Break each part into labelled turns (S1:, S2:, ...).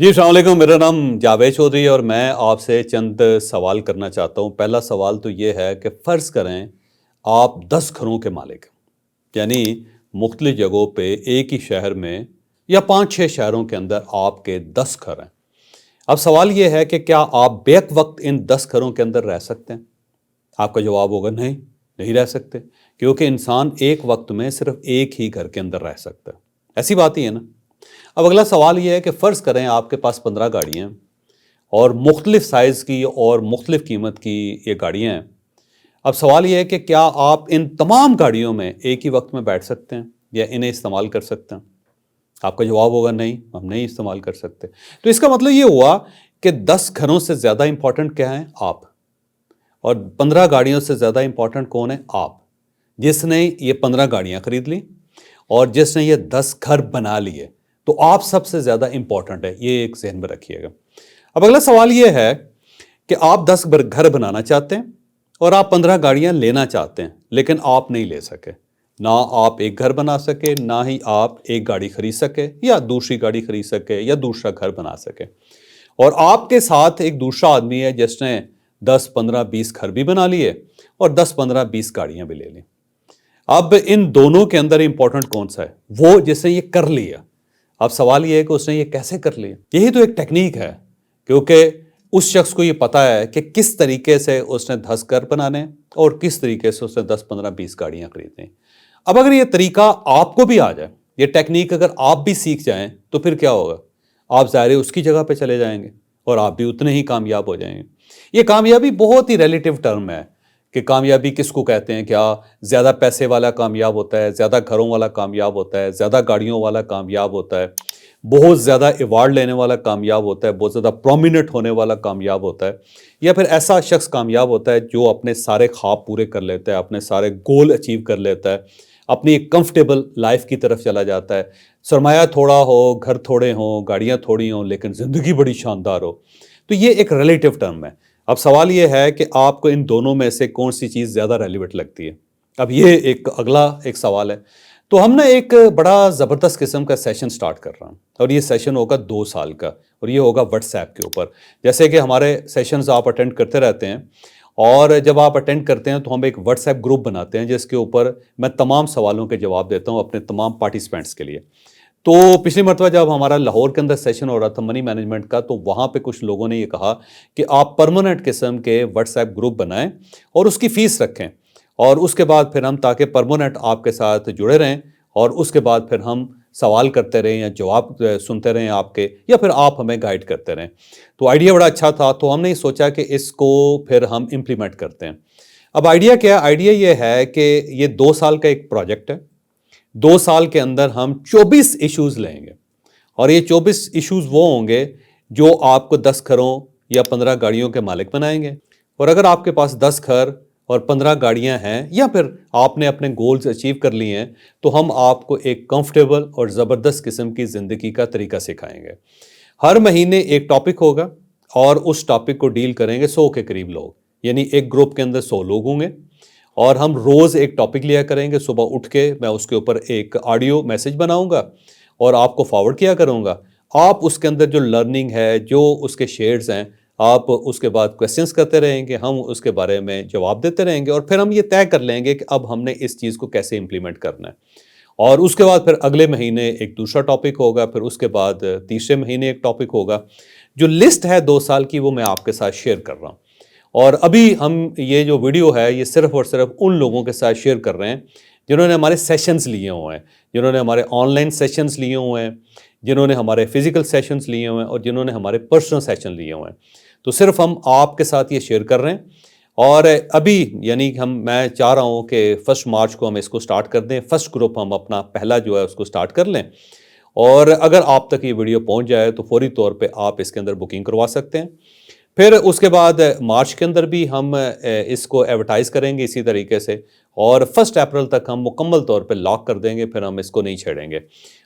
S1: जी अस्सलाम वालेकुम। मेरा नाम जावेद चौधरी है और मैं आपसे चंद सवाल करना चाहता हूँ। पहला सवाल तो ये है कि फ़र्ज़ करें आप 10 घरों के मालिक हैं, यानी मुख्तलिफ़ जगहों पे एक ही शहर में या 5-6 शहरों के अंदर आपके 10 घर हैं। अब सवाल ये है कि क्या आप बैक वक़्त इन 10 घरों के अंदर रह सकते हैं? आपका जवाब होगा नहीं, नहीं रह सकते, क्योंकि इंसान एक वक़्त में सिर्फ़ एक ही घर के अंदर रह सकता है। ऐसी बात ही है ना? अब अगला सवाल ये है कि फ़र्ज़ करें आपके पास 15 गाड़ियाँ हैं और मुख्तलिफ़ साइज़ की और मुख्तलिफ़ कीमत की ये गाड़ियाँ हैं। अब सवाल ये है कि क्या आप इन तमाम गाड़ियों में एक ही वक्त में बैठ सकते हैं या इन्हें इस्तेमाल कर सकते हैं? आपका जवाब होगा नहीं, हम नहीं इस्तेमाल कर सकते। तो इसका मतलब ये हुआ कि 10 घरों से ज़्यादा इम्पोर्टेंट क्या है? आप। और 15 गाड़ियों से ज़्यादा इम्पोर्टेंट कौन है? आप। जिसने ये 15 गाड़ियाँ खरीद ली और जिसने ये 10 घर बना लिए, तो आप सबसे ज़्यादा इम्पोर्टेंट है, ये एक ज़हन में रखिएगा। अब अगला सवाल ये है कि आप 10 घर बनाना चाहते हैं और आप 15 गाड़ियाँ लेना चाहते हैं, लेकिन आप नहीं ले सके। ना आप एक घर बना सके, ना ही आप एक गाड़ी खरीद सके या दूसरी गाड़ी खरीद सके या दूसरा घर बना सके। और आपके साथ एक दूसरा आदमी है जिसने 10, 15, 20 घर भी बना लिए और 10, 15, 20 गाड़ियाँ भी ले ली। अब इन दोनों के अंदर इंपॉर्टेंट कौन सा है? वो जिसने ये कर लिया। अब सवाल ये है कि उसने ये कैसे कर लिया? यही तो एक टेक्निक है, क्योंकि उस शख्स को ये पता है कि किस तरीके से उसने 10 घर बनाने और किस तरीके से उसने 10, 15, 20 गाड़ियाँ खरीदनी। अब अगर ये तरीका आपको भी आ जाए, ये टेक्निक अगर आप भी सीख जाएं, तो फिर क्या होगा? आप ज़ाहिर है उसकी जगह पे चले जाएंगे और आप भी उतने ही कामयाब हो जाएंगे। ये कामयाबी बहुत ही रिलेटिव टर्म है कि कामयाबी किसको कहते हैं। क्या ज़्यादा पैसे वाला कामयाब होता है, ज़्यादा घरों वाला कामयाब होता है, ज़्यादा गाड़ियों वाला कामयाब होता है, बहुत ज़्यादा अवार्ड लेने वाला कामयाब होता है, बहुत ज़्यादा प्रोमिनेंट होने वाला कामयाब होता है, या फिर ऐसा शख्स कामयाब होता है जो अपने सारे ख्वाब पूरे कर लेता है, अपने सारे गोल अचीव कर लेता है, अपनी एक कंफर्टेबल लाइफ की तरफ चला जाता है। सरमाया थोड़ा हो, घर थोड़े हों, गाड़ियाँ थोड़ी हों, लेकिन ज़िंदगी बड़ी शानदार हो। तो ये एक रिलेटिव टर्म है। अब सवाल ये है कि आपको इन दोनों में से कौन सी चीज़ ज़्यादा रेलिवेंट लगती है? अब ये एक अगला एक सवाल है। तो हम ना एक बड़ा ज़बरदस्त किस्म का सेशन स्टार्ट कर रहा हूँ और ये सेशन होगा 2 साल का और ये होगा व्हाट्सएप के ऊपर। जैसे कि हमारे सेशंस आप अटेंड करते रहते हैं और जब आप अटेंड करते हैं तो हम एक व्हाट्सएप ग्रुप बनाते हैं जिसके ऊपर मैं तमाम सवालों के जवाब देता हूँ अपने तमाम पार्टिसिपेंट्स के लिए। तो पिछली मरतबा जब हमारा लाहौर के अंदर सेशन हो रहा था मनी मैनेजमेंट का, तो वहाँ पे कुछ लोगों ने ये कहा कि आप परमानेंट किस्म के व्हाट्सएप ग्रुप बनाएं और उसकी फ़ीस रखें और उसके बाद फिर हम ताकि परमानेंट आपके साथ जुड़े रहें और उसके बाद फिर हम सवाल करते रहें या जवाब सुनते रहें आपके, या फिर आप हमें गाइड करते रहें। तो आइडिया बड़ा अच्छा था, तो हमने सोचा कि इसको फिर हम इम्प्लीमेंट करते हैं। अब आइडिया क्या है? आइडिया ये है कि ये 2 साल का एक प्रोजेक्ट है। 2 साल के अंदर हम 24 इश्यूज लेंगे और ये 24 इश्यूज वो होंगे जो आपको 10 घरों या 15 गाड़ियों के मालिक बनाएंगे। और अगर आपके पास 10 घर और 15 गाड़ियां हैं या फिर आपने अपने गोल्स अचीव कर लिए हैं, तो हम आपको एक कंफर्टेबल और ज़बरदस्त किस्म की ज़िंदगी का तरीका सिखाएंगे। हर महीने एक टॉपिक होगा और उस टॉपिक को डील करेंगे 100 के करीब लोग, यानी एक ग्रुप के अंदर 100 लोग होंगे और हम रोज़ एक टॉपिक लिया करेंगे। सुबह उठ के मैं उसके ऊपर एक ऑडियो मैसेज बनाऊंगा और आपको फॉरवर्ड किया करूंगा। आप उसके अंदर जो लर्निंग है, जो उसके शेयर्स हैं, आप उसके बाद क्वेश्चंस करते रहेंगे, हम उसके बारे में जवाब देते रहेंगे और फिर हम ये तय कर लेंगे कि अब हमने इस चीज़ को कैसे इम्प्लीमेंट करना है। और उसके बाद फिर अगले महीने एक दूसरा टॉपिक होगा, फिर उसके बाद तीसरे महीने एक टॉपिक होगा। जो लिस्ट है 2 साल की वो मैं आपके साथ शेयर कर रहा हूँ। और अभी हम ये जो वीडियो है ये सिर्फ़ और सिर्फ उन लोगों के साथ शेयर कर रहे हैं जिन्होंने हमारे सेशंस लिए हुए हैं, जिन्होंने हमारे ऑनलाइन सेशंस लिए हुए हैं, जिन्होंने हमारे फिज़िकल सेशंस लिए हुए हैं और जिन्होंने हमारे पर्सनल सेशन लिए हुए हैं। तो सिर्फ हम आपके साथ ये शेयर कर रहे हैं और अभी यानी मैं चाह रहा हूँ कि 1 मार्च को हम इसको स्टार्ट कर दें। फर्स्ट ग्रुप हम अपना पहला जो है उसको स्टार्ट कर लें और अगर आप तक ये वीडियो पहुँच जाए तो फौरी तौर पे आप इसके अंदर बुकिंग करवा सकते हैं। फिर उसके बाद मार्च के अंदर भी हम इसको एडवर्टाइज़ करेंगे इसी तरीके से और 1 अप्रैल तक हम मुकम्मल तौर पे लॉक कर देंगे, फिर हम इसको नहीं छेड़ेंगे।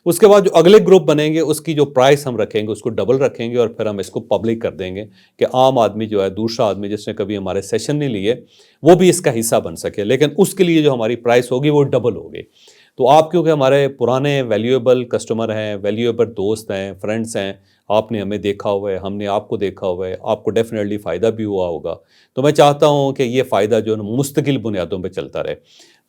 S1: उसके बाद जो अगले ग्रुप बनेंगे उसकी जो प्राइस हम रखेंगे उसको डबल रखेंगे और फिर हम इसको पब्लिक कर देंगे कि आम आदमी जो है, दूसरा आदमी जिसने कभी हमारे सेशन नहीं लिए, वो भी इसका हिस्सा बन सके। लेकिन उसके लिए जो हमारी प्राइस होगी वो डबल होगी। तो आप क्योंकि हमारे पुराने वैल्यूएबल कस्टमर हैं, वैल्यूएबल दोस्त हैं, फ्रेंड्स हैं, آپ نے ہمیں دیکھا ہوا ہے، ہم نے آپ کو دیکھا ہوا ہے، آپ کو ڈیفینیٹلی فائدہ بھی ہوا ہوگا۔ تو میں چاہتا ہوں کہ یہ فائدہ جو ہے نا مستقل بنیادوں پہ چلتا رہے۔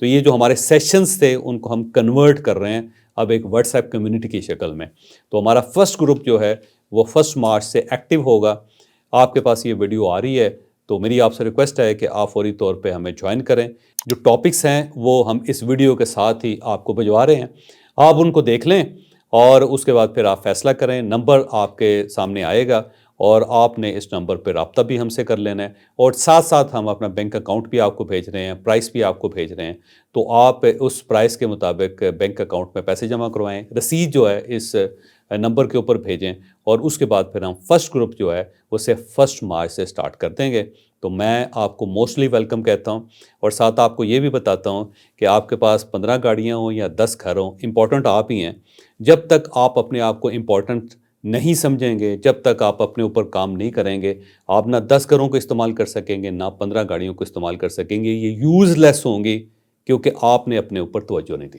S1: تو یہ جو ہمارے سیشنز تھے ان کو ہم کنورٹ کر رہے ہیں اب ایک واٹس ایپ کمیونٹی کی شکل میں۔ تو ہمارا فرسٹ گروپ جو ہے وہ 1 مارچ سے ایکٹیو ہوگا۔ آپ کے پاس یہ ویڈیو آ رہی ہے تو میری آپ سے ریکویسٹ ہے کہ آپ فوری طور پہ ہمیں جوائن کریں۔ جو ٹاپکس ہیں وہ ہم اس ویڈیو کے ساتھ ہی آپ کو بھجوا رہے ہیں، آپ ان کو دیکھ لیں اور اس کے بعد پھر آپ فیصلہ کریں۔ نمبر آپ کے سامنے آئے گا اور آپ نے اس نمبر پہ رابطہ بھی ہم سے کر لینا ہے، اور ساتھ ساتھ ہم اپنا بینک اکاؤنٹ بھی آپ کو بھیج رہے ہیں، پرائس بھی آپ کو بھیج رہے ہیں۔ تو آپ اس پرائس کے مطابق بینک اکاؤنٹ میں پیسے جمع کروائیں، رسید جو ہے اس نمبر کے اوپر بھیجیں، اور اس کے بعد پھر ہم فرسٹ گروپ جو ہے وہ صرف 1 مارچ سے سٹارٹ کر دیں گے۔ تو میں آپ کو موسٹلی ویلکم کہتا ہوں، اور ساتھ آپ کو یہ بھی بتاتا ہوں کہ آپ کے پاس 15 گاڑیاں ہوں یا 10 گھر ہوں، امپورٹنٹ آپ ہی ہیں۔ جب تک آپ اپنے آپ کو امپورٹنٹ نہیں سمجھیں گے، جب تک آپ اپنے اوپر کام نہیں کریں گے، آپ نہ 10 گھروں کو استعمال کر سکیں گے، نہ 15 گاڑیوں کو استعمال کر سکیں گے۔ یہ یوز لیس ہوں گی کیونکہ آپ نے اپنے اوپر توجہ نہیں دی۔